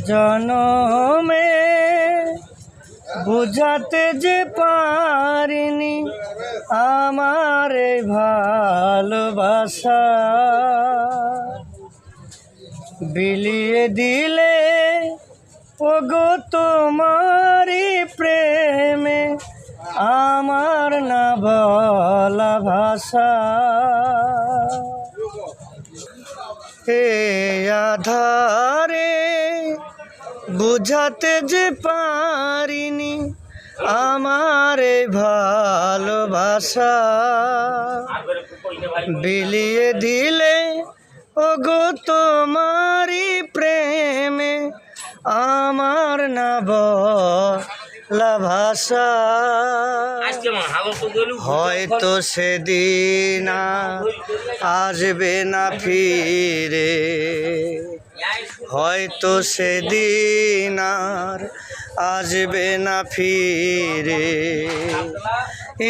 জনমে বুঝাতে যে পারিনি আমার এই ভালোবাসা, বিলিয়ে দিলে ওগো তোমারই প্রেমে আমার না বলা ভাষা। এ আধারে বুঝাতে যে পারিনি আমার এই ভালোবাসা, বিলিয়ে দিলে ওগো তোমারই প্রেমে আমার না বলা ভাষা। হয়তো সেদিন আসবে না ফিরে, হয়তো সেদিন আর আসবে না ফিরে।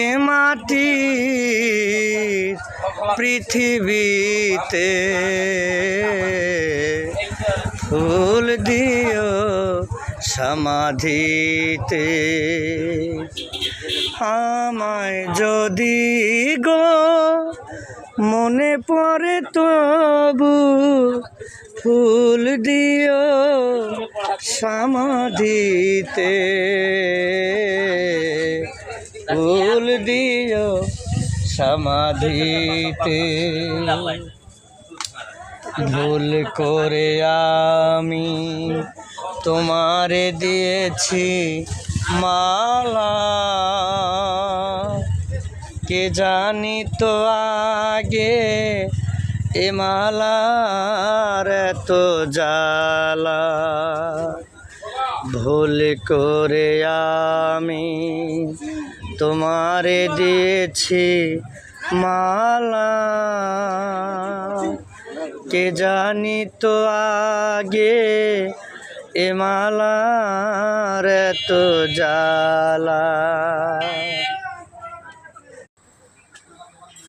এ মাটির পৃথিবীতে ফুল দিও সমাধিতে, আমায় যদি গো মনে পড়ে তবু ফুল দিও সমাধিতে, ফুল দিও সমাধিতে। ভুল করে আমি তোমারে দিয়েছি মালা, কে জানি তো আগে এ মালার এত জ্বালা। ভুল করে আমি তোমারে দিয়েছি মালা, কে জানি তো আগে এ মালার এত জ্বালা।